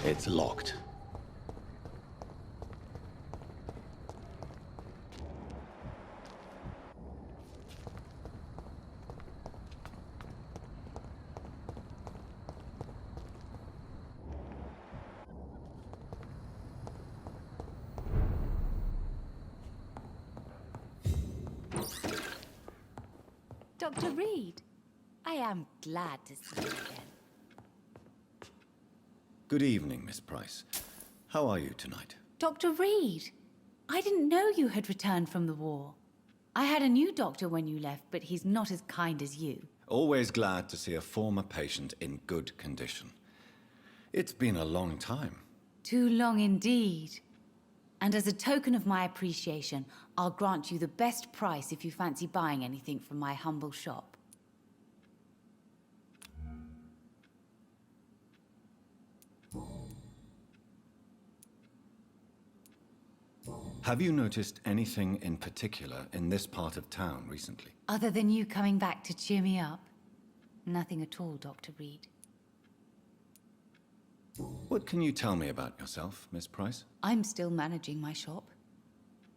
It's locked. Dr. Reid, I am glad to see you again. Good evening, Miss Price. How are you tonight? Dr. Reid, I didn't know you had returned from the war. I had a new doctor when you left, but he's not as kind as you. Always glad to see a former patient in good condition. It's been a long time. Too long indeed. And as a token of my appreciation, I'll grant you the best price if you fancy buying anything from my humble shop. Have you noticed anything in particular in this part of town recently? Other than you coming back to cheer me up? Nothing at all, Dr. Reid. What can you tell me about yourself, Miss Price? I'm still managing my shop.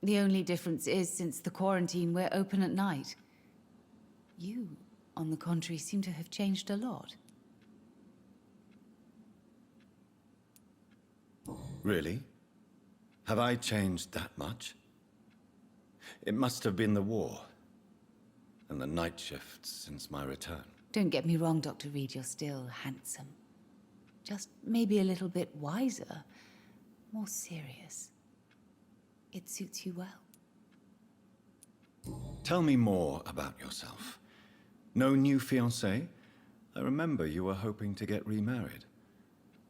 The only difference is, since the quarantine, we're open at night. You, on the contrary, seem to have changed a lot. Really? Have I changed that much? It must have been the war and the night shifts since my return. Don't get me wrong, Dr. Reid, you're still handsome. Just maybe a little bit wiser, more serious. It suits you well. Tell me more about yourself. No new fiancé? I remember you were hoping to get remarried.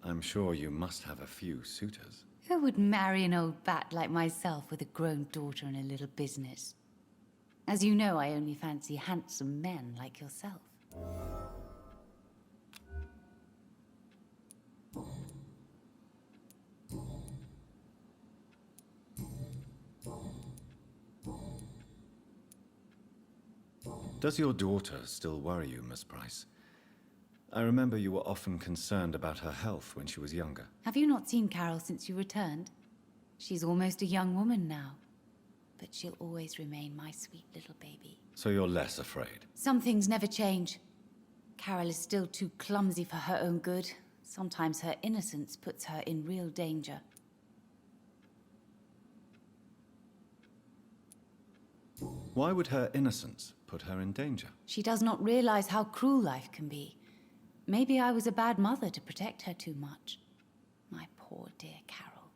I'm sure you must have a few suitors. Who would marry an old bat like myself with a grown daughter and a little business? As you know, I only fancy handsome men like yourself. Does your daughter still worry you, Miss Price? I remember you were often concerned about her health when she was younger. Have you not seen Carol since you returned? She's almost a young woman now. But she'll always remain my sweet little baby. So you're less afraid? Some things never change. Carol is still too clumsy for her own good. Sometimes her innocence puts her in real danger. Why would her innocence put her in danger? She does not realize how cruel life can be. Maybe I was a bad mother to protect her too much. My poor dear Carol.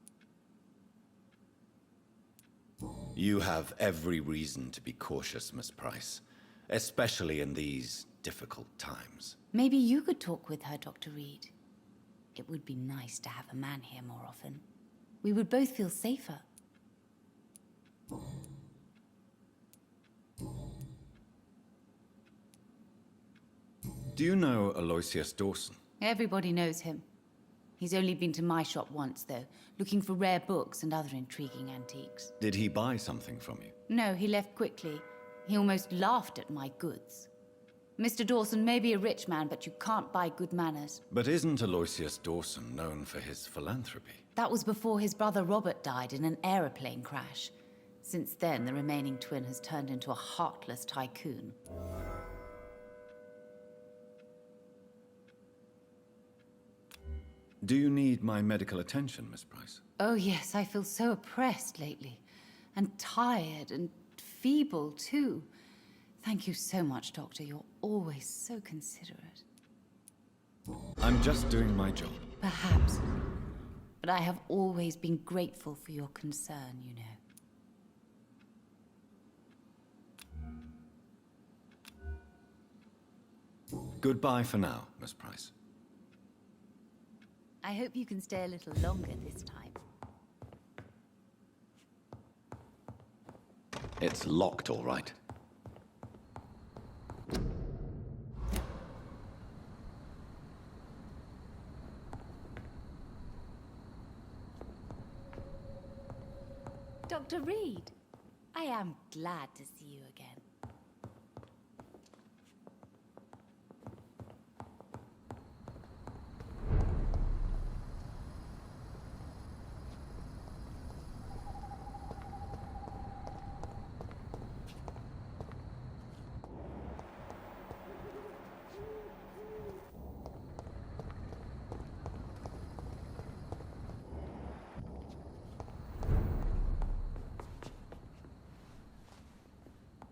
You have every reason to be cautious, Miss Price. Especially in these difficult times. Maybe you could talk with her, Dr. Reid. It would be nice to have a man here more often. We would both feel safer. Do you know Aloysius Dawson? Everybody knows him. He's only been to my shop once, though, looking for rare books and other intriguing antiques. Did he buy something from you? No, he left quickly. He almost laughed at my goods. Mr. Dawson may be a rich man, but you can't buy good manners. But isn't Aloysius Dawson known for his philanthropy? That was before his brother Robert died in an aeroplane crash. Since then, the remaining twin has turned into a heartless tycoon. Do you need my medical attention, Miss Price? Oh yes, I feel so oppressed lately. And tired and feeble, too. Thank you so much, Doctor. You're always so considerate. I'm just doing my job. Perhaps. But I have always been grateful for your concern, you know. Goodbye for now, Miss Price. I hope you can stay a little longer this time. It's locked, all right. Dr. Reid, I am glad to see you again.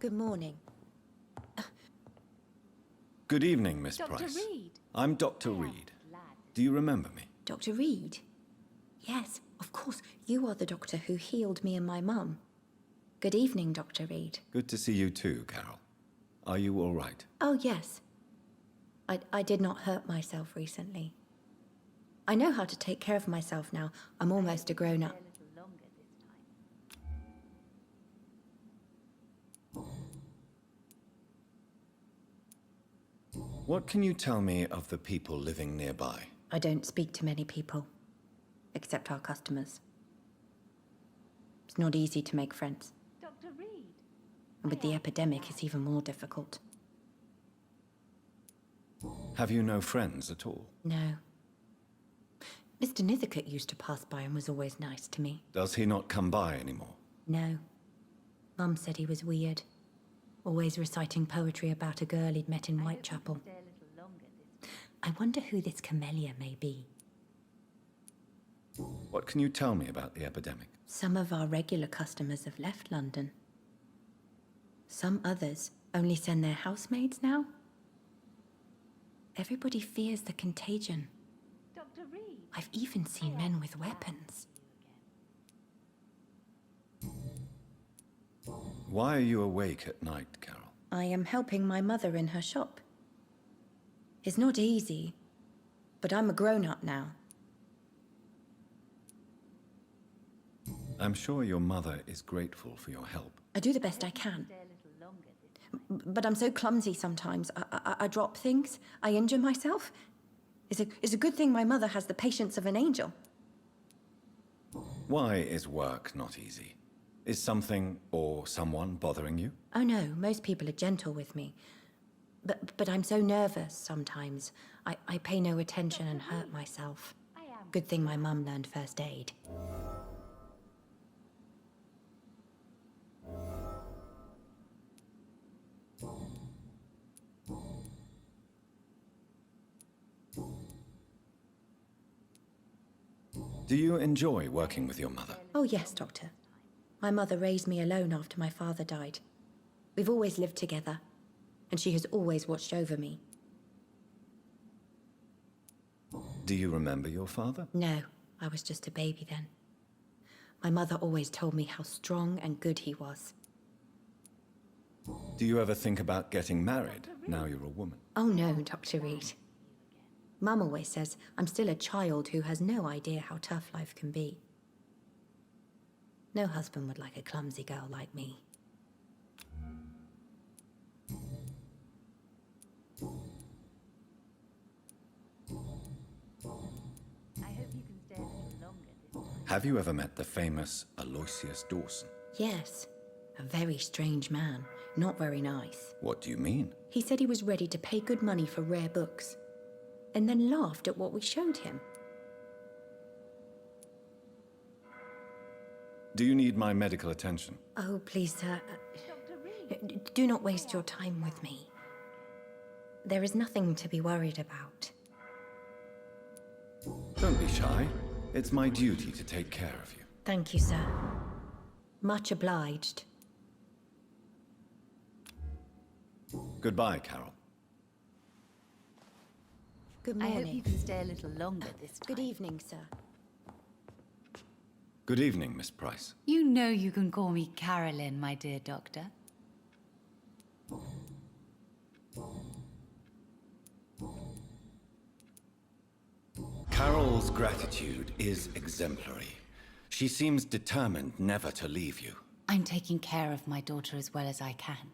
Good morning. Good evening, Miss Dr. Price. Reid. I'm Dr. Reid. Do you remember me? Dr. Reid? Yes, of course. You are the doctor who healed me and my mum. Good evening, Dr. Reid. Good to see you too, Carol. Are you all right? Oh, yes. I did not hurt myself recently. I know how to take care of myself now. I'm almost a grown-up. What can you tell me of the people living nearby? I don't speak to many people, except our customers. It's not easy to make friends. Dr. Reid. And with the epidemic, it's even more difficult. Have you no friends at all? No. Mr. Nithercote used to pass by and was always nice to me. Does he not come by anymore? No. Mum said he was weird. Always reciting poetry about a girl he'd met in Whitechapel. I wonder who this camellia may be. What can you tell me about the epidemic? Some of our regular customers have left London. Some others only send their housemaids now. Everybody fears the contagion. Dr. Reid. I've even seen men with weapons. Why are you awake at night, Carol? I am helping my mother in her shop. It's not easy, but I'm a grown-up now. I'm sure your mother is grateful for your help. I do the best I can. But I'm so clumsy sometimes. I drop things. I injure myself. It's a good thing my mother has the patience of an angel. Why is work not easy? Is something or someone bothering you? Oh no, most people are gentle with me. But I'm so nervous sometimes. I pay no attention and hurt myself. Good thing my mum learned first aid. Do you enjoy working with your mother? Oh yes, Doctor. My mother raised me alone after my father died. We've always lived together, and she has always watched over me. Do you remember your father? No, I was just a baby then. My mother always told me how strong and good he was. Do you ever think about getting married now you're a woman? Oh no, Dr. Reid. Mum always says I'm still a child who has no idea how tough life can be. No husband would like a clumsy girl like me. I hope you can stay a little longer this time. Have you ever met the famous Aloysius Dawson? Yes, a very strange man, not very nice. What do you mean? He said he was ready to pay good money for rare books, and then laughed at what we showed him. Do you need my medical attention? Oh, please, sir. Dr. Reid. Do not waste your time with me. There is nothing to be worried about. Don't be shy. It's my duty to take care of you. Thank you, sir. Much obliged. Goodbye, Carol. Good I morning. hope you can stay a little longer this time. Good evening, sir. Good evening, Miss Price. You know you can call me Carolyn, my dear doctor. Carol's gratitude is exemplary. She seems determined never to leave you. I'm taking care of my daughter as well as I can.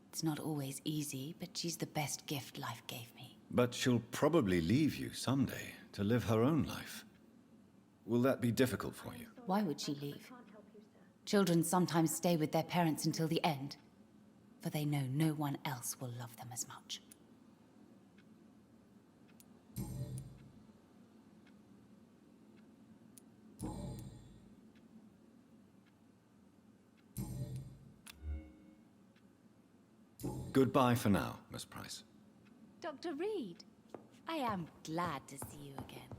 It's not always easy, but she's the best gift life gave me. But she'll probably leave you someday to live her own life. Will that be difficult for you? Why would she leave? Children sometimes stay with their parents until the end, for they know no one else will love them as much. Goodbye for now, Miss Price. Dr. Reid, I am glad to see you again.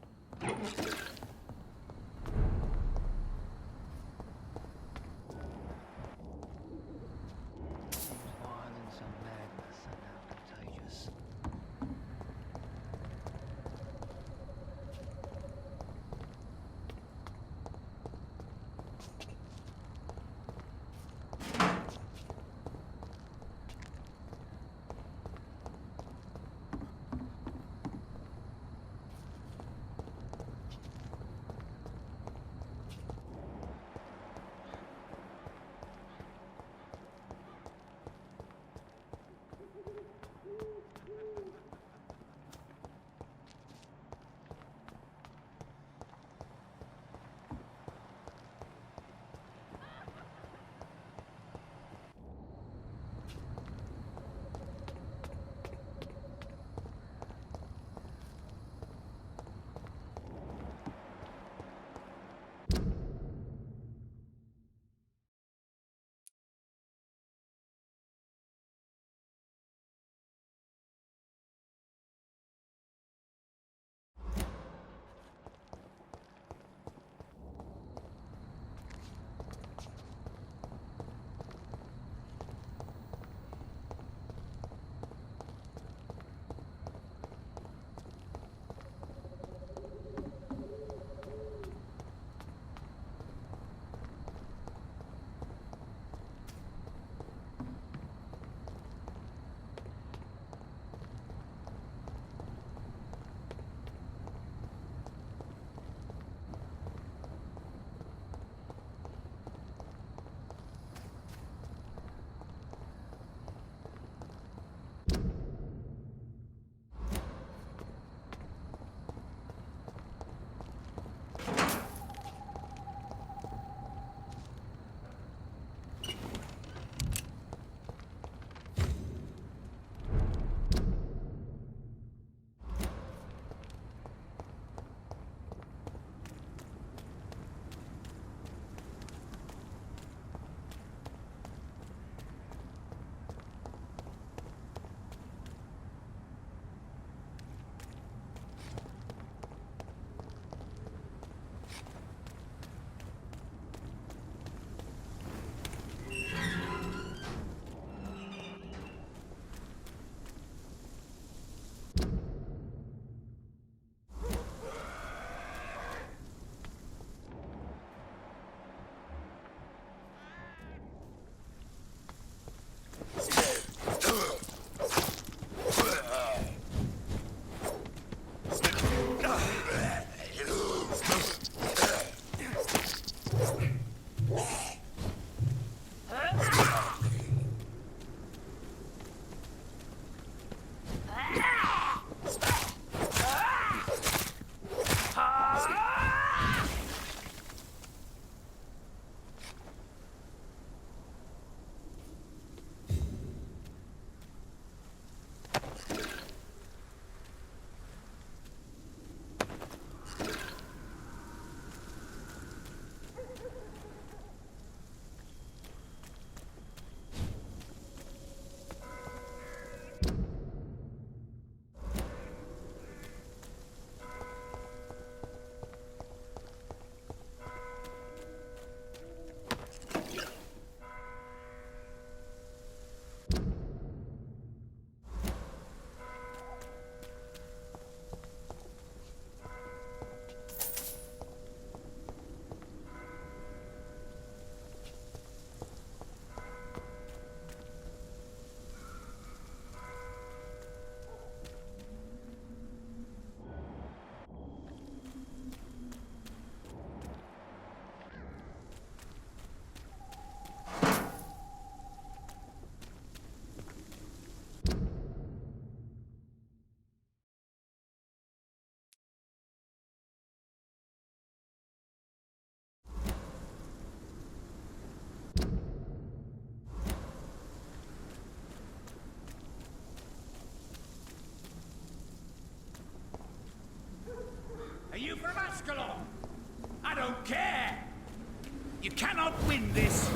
cannot win this!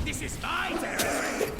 This is my territory!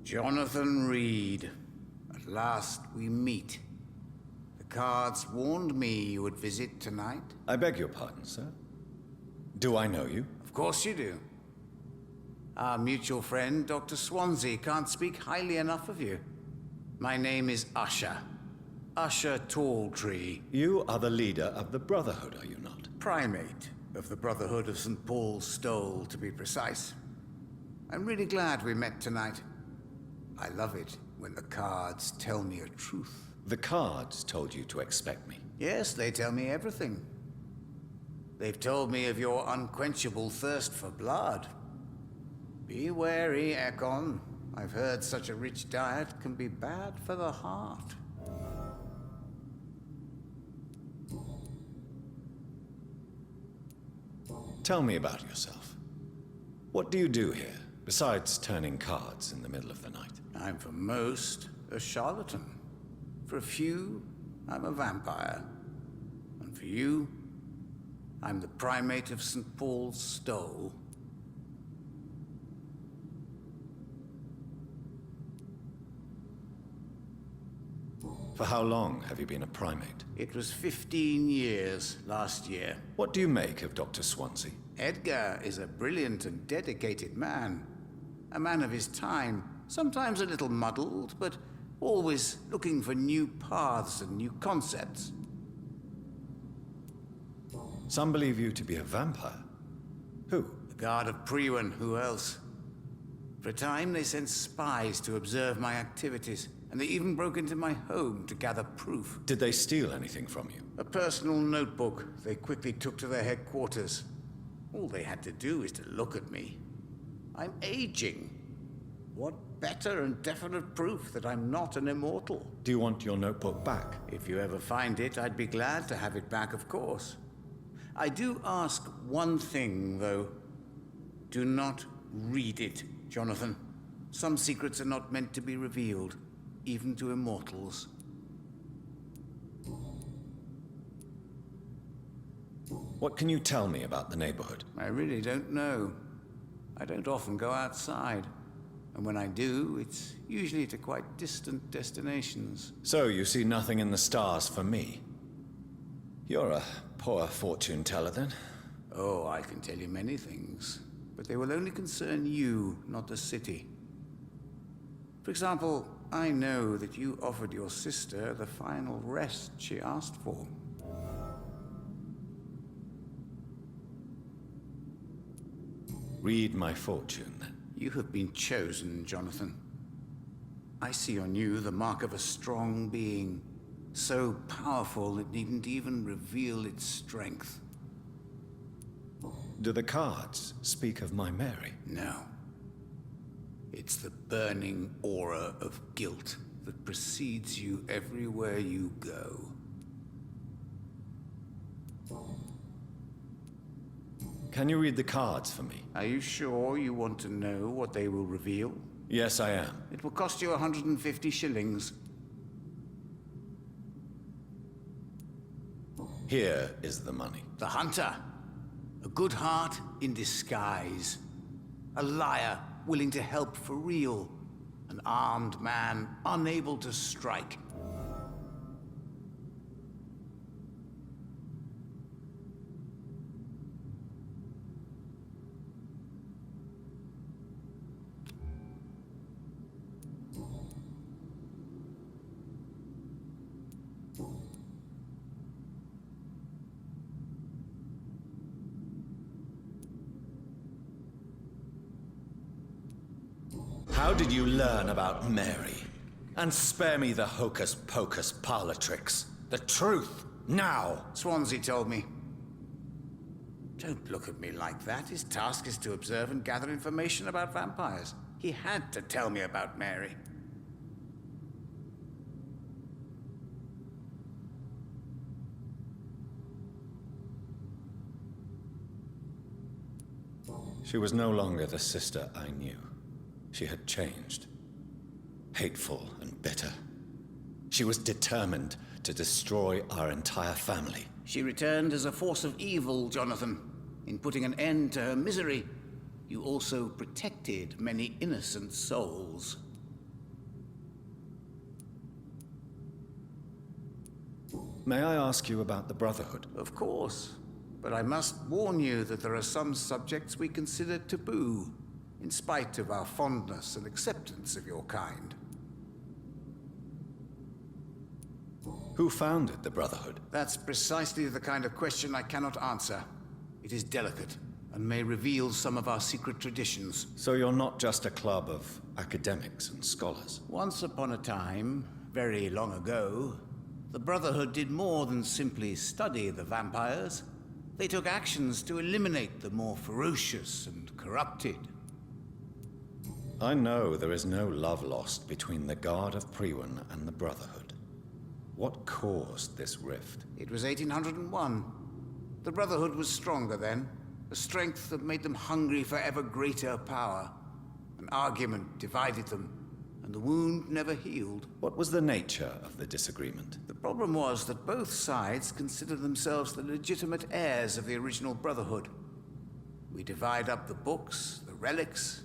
Jonathan Reid. At last we meet. The cards warned me you would visit tonight. I beg your pardon, sir. Do I know you? Of course you do. Our mutual friend, Dr. Swansea, can't speak highly enough of you. My name is Usher. Usher Talltree. You are the leader of the Brotherhood, are you not? Primate of the Brotherhood of St. Paul's Stole, to be precise. I'm really glad we met tonight. I love it when the cards tell me a truth. The cards told you to expect me. Yes, they tell me everything. They've told me of your unquenchable thirst for blood. Be wary, Ekon. I've heard such a rich diet can be bad for the heart. Tell me about yourself. What do you do here, besides turning cards in the middle of the night? I'm for most a charlatan. For a few, I'm a vampire. And for you, I'm the primate of St. Paul's Stole. For how long have you been a primate? It was 15 years last year. What do you make of Dr. Swansea? Edgar is a brilliant and dedicated man. A man of his time, sometimes a little muddled, but always looking for new paths and new concepts. Some believe you to be a vampire. Who? The Guard of Priwen, who else? For a time, they sent spies to observe my activities. And they even broke into my home to gather proof. Did they steal anything from you? A personal notebook they quickly took to their headquarters. All they had to do is to look at me. I'm aging. What better and definite proof that I'm not an immortal? Do you want your notebook back? If you ever find it, I'd be glad to have it back, of course. I do ask one thing, though. Do not read it, Jonathan. Some secrets are not meant to be revealed, even to immortals. What can you tell me about the neighborhood? I really don't know. I don't often go outside. And when I do, it's usually to quite distant destinations. So you see nothing in the stars for me? You're a poor fortune teller, then? Oh, I can tell you many things, but they will only concern you, not the city. For example, I know that you offered your sister the final rest she asked for. Read my fortune, then. You have been chosen, Jonathan. I see on you the mark of a strong being, so powerful it needn't even reveal its strength. Do the cards speak of my Mary? No. It's the burning aura of guilt that precedes you everywhere you go. Can you read the cards for me? Are you sure you want to know what they will reveal? Yes, I am. It will cost you 150 shillings. Here is the money. The hunter. A good heart in disguise. A liar willing to help for real. An armed man unable to strike. How did you learn about Mary? And spare me the hocus-pocus parlor tricks. The truth, now! Swansea told me. Don't look at me like that. His task is to observe and gather information about vampires. He had to tell me about Mary. She was no longer the sister I knew. She had changed. Hateful and bitter. She was determined to destroy our entire family. She returned as a force of evil, Jonathan. In putting an end to her misery, you also protected many innocent souls. May I ask you about the Brotherhood? Of course. But I must warn you that there are some subjects we consider taboo, in spite of our fondness and acceptance of your kind. Who founded the Brotherhood? That's precisely the kind of question I cannot answer. It is delicate, and may reveal some of our secret traditions. So you're not just a club of academics and scholars? Once upon a time, very long ago, the Brotherhood did more than simply study the vampires. They took actions to eliminate the more ferocious and corrupted. I know there is no love lost between the Guard of Priwen and the Brotherhood. What caused this rift? It was 1801. The Brotherhood was stronger then, a strength that made them hungry for ever greater power. An argument divided them, and the wound never healed. What was the nature of the disagreement? The problem was that both sides considered themselves the legitimate heirs of the original Brotherhood. We divide up the books, the relics,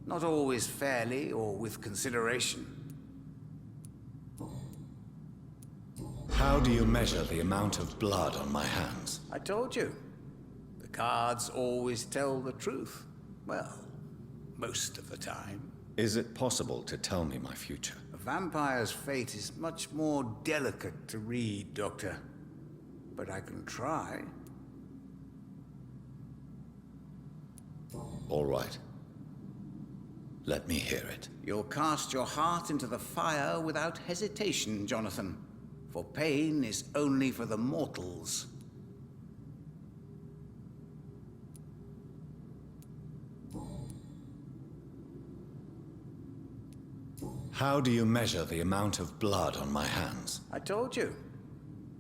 not always fairly or with consideration. How do you measure the amount of blood on my hands? I told you. The cards always tell the truth. Well, most of the time. Is it possible to tell me my future? A vampire's fate is much more delicate to read, Doctor. But I can try. All right. Let me hear it. You'll cast your heart into the fire without hesitation, Jonathan. For pain is only for the mortals. How do you measure the amount of blood on my hands? I told you.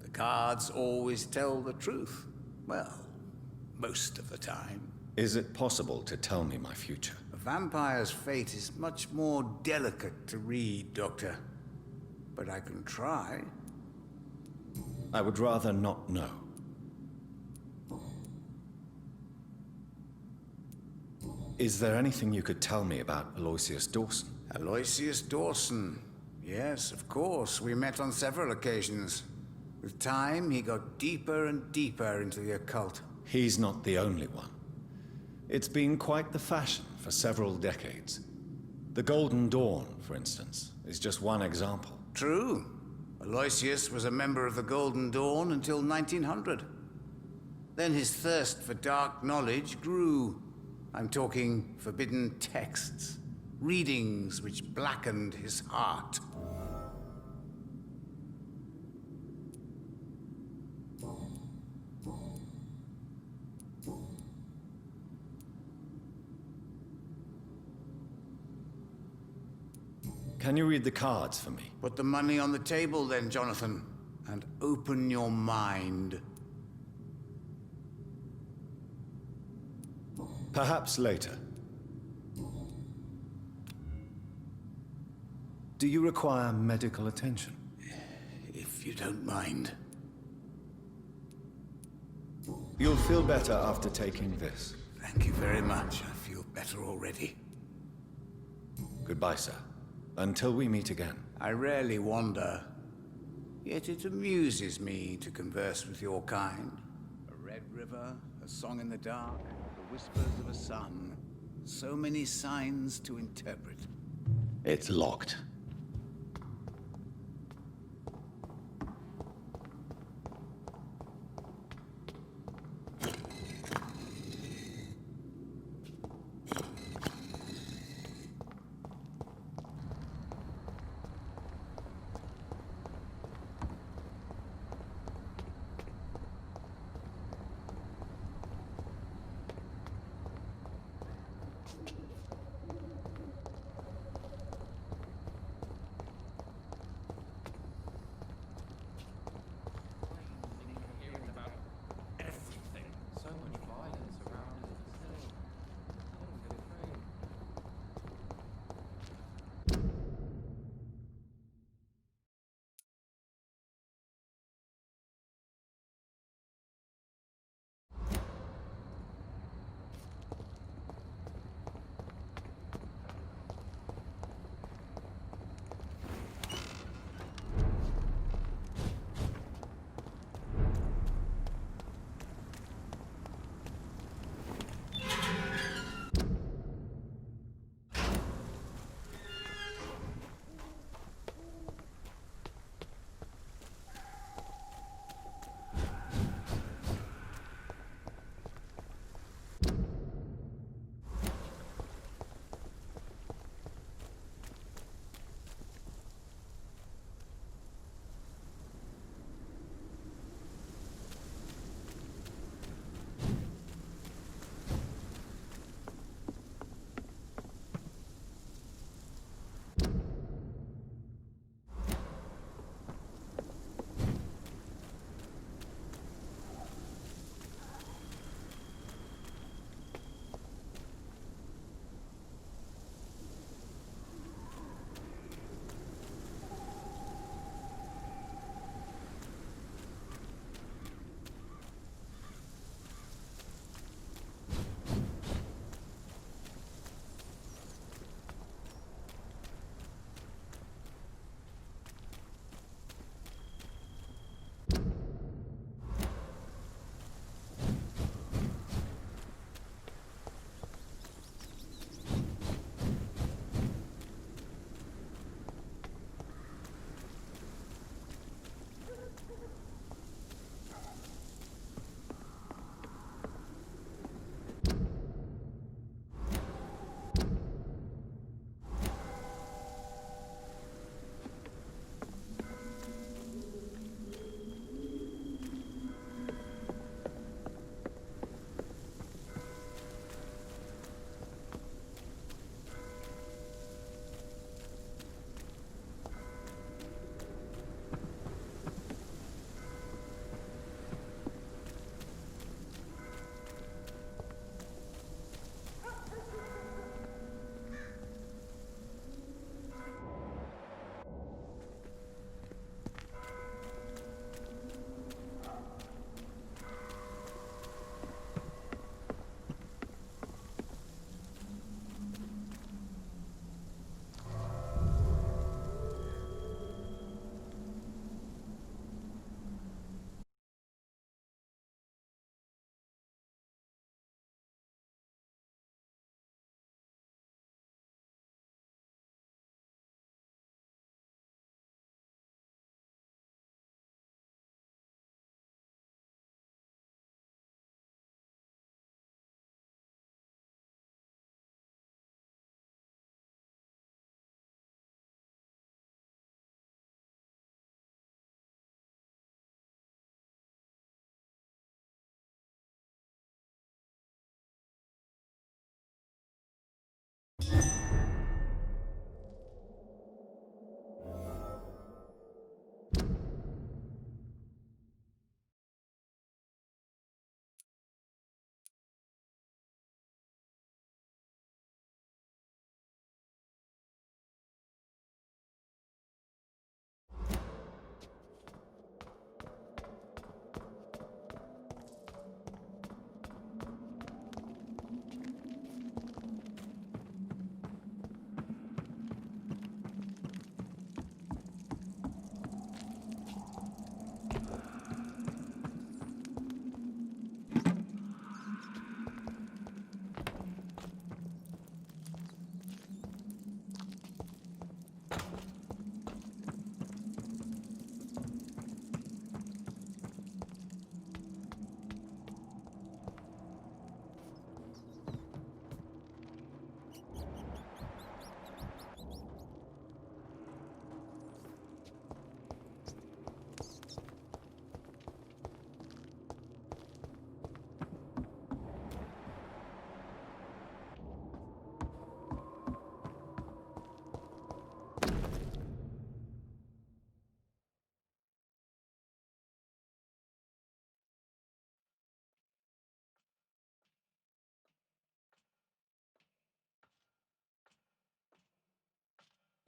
The cards always tell the truth. Well, most of the time. Is it possible to tell me my future? A vampire's fate is much more delicate to read, Doctor. But I can try. I would rather not know. Is there anything you could tell me about Aloysius Dawson? Aloysius Dawson. Yes, of course. We met on several occasions. With time, he got deeper and deeper into the occult. He's not the only one. It's been quite the fashion for several decades. The Golden Dawn, for instance, is just one example. True. Aloysius was a member of the Golden Dawn until 1900. Then his thirst for dark knowledge grew. I'm talking forbidden texts. Readings which blackened his heart. Can you read the cards for me? Put the money on the table then, Jonathan, and open your mind. Perhaps later. Do you require medical attention? If you don't mind. You'll feel better after taking this. Thank you very much. I feel better already. Goodbye, sir. Until we meet again. I rarely wander, yet it amuses me to converse with your kind. A red river, a song in the dark, the whispers of a sun. So many signs to interpret. It's locked.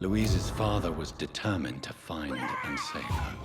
Louise's father was determined to find and save her.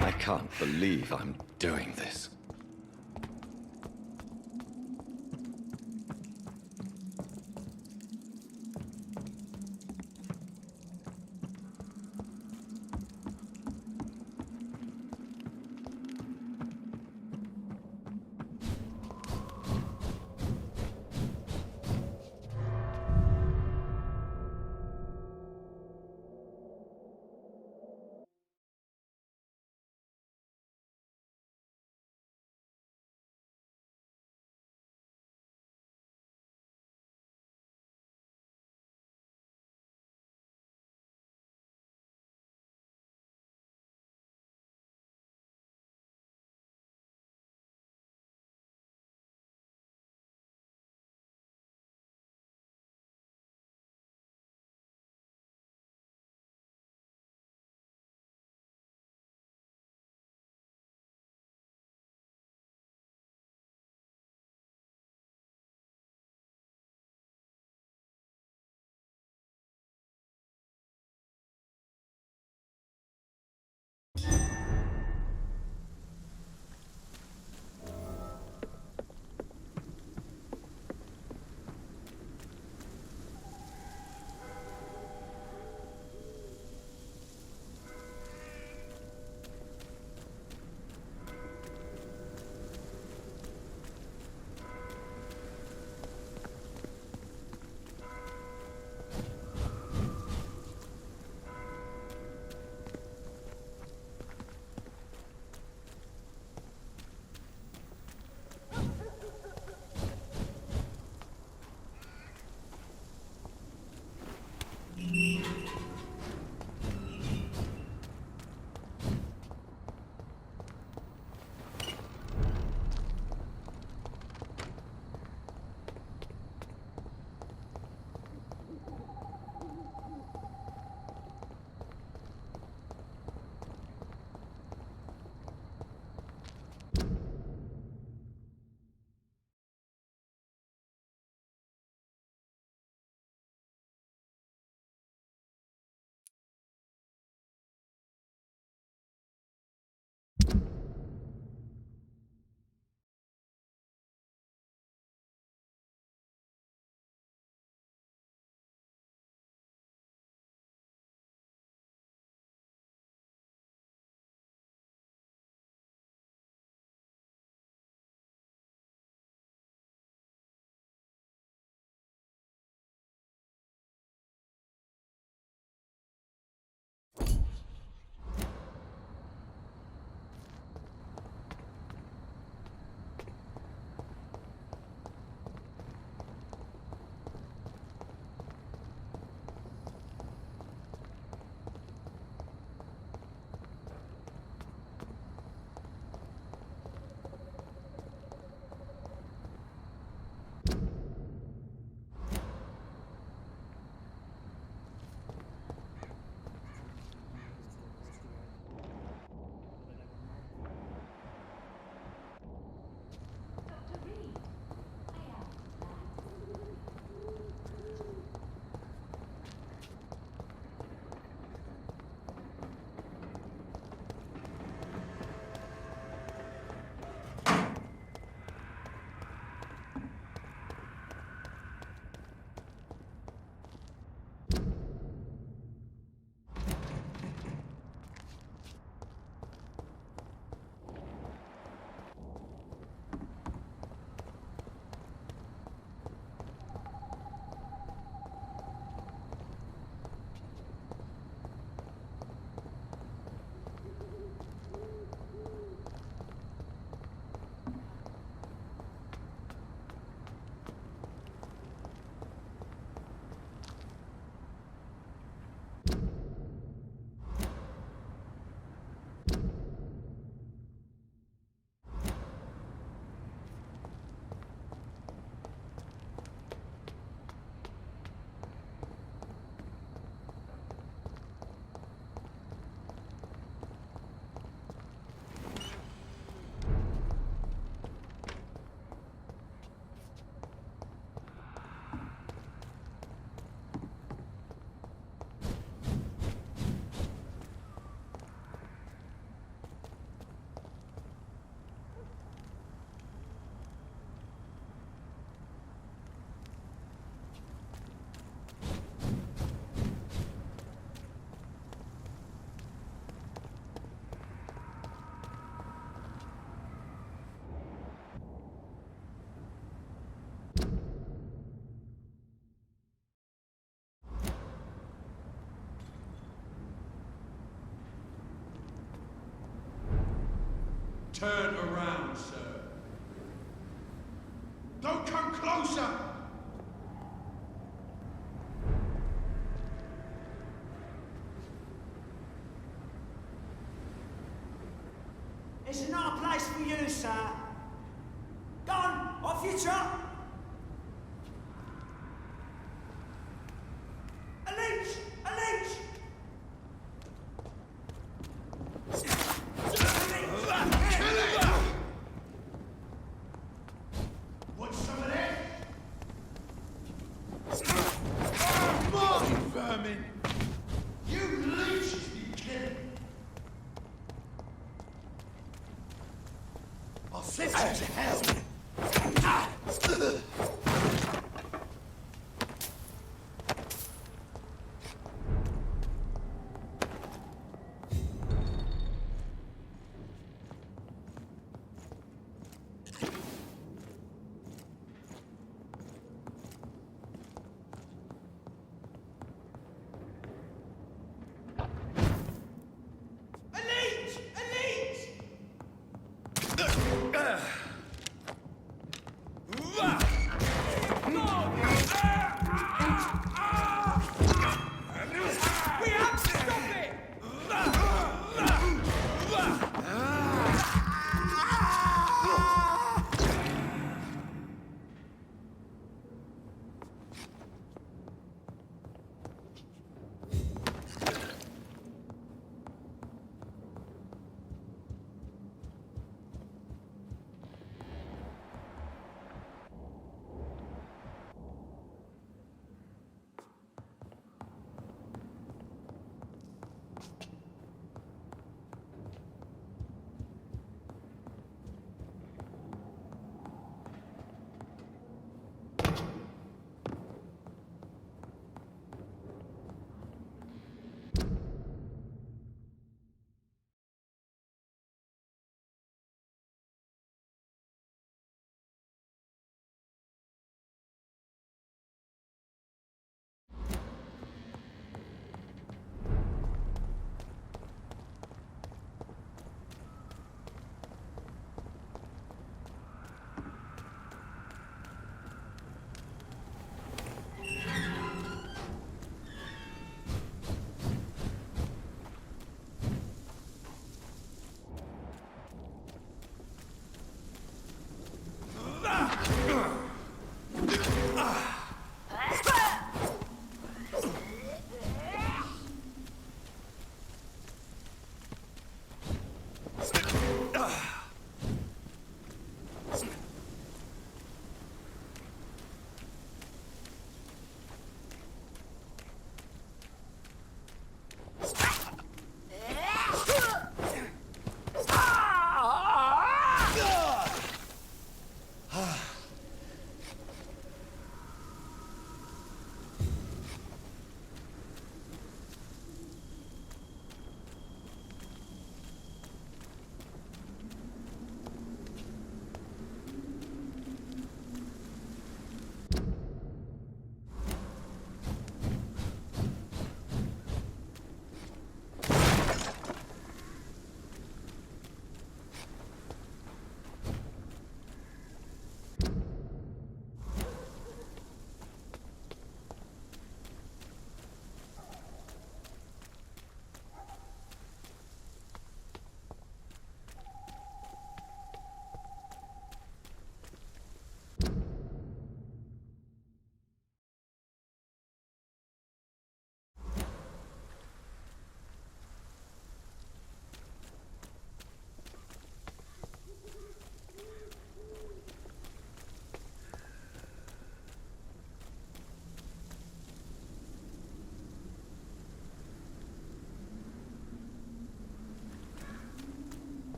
I can't believe I'm doing this. Turn around, sir. Don't come closer! It's not a place for you, sir. Go on, off you trot. A leech! A leech! Want some of that? Come on, vermin! You leeches be kidding! I'll send you to hell!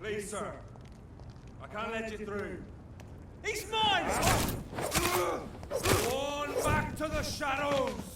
Please, sir. I can't let you through. He's mine! On back to the shadows!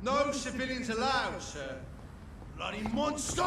No civilians allowed, sir. Bloody monster!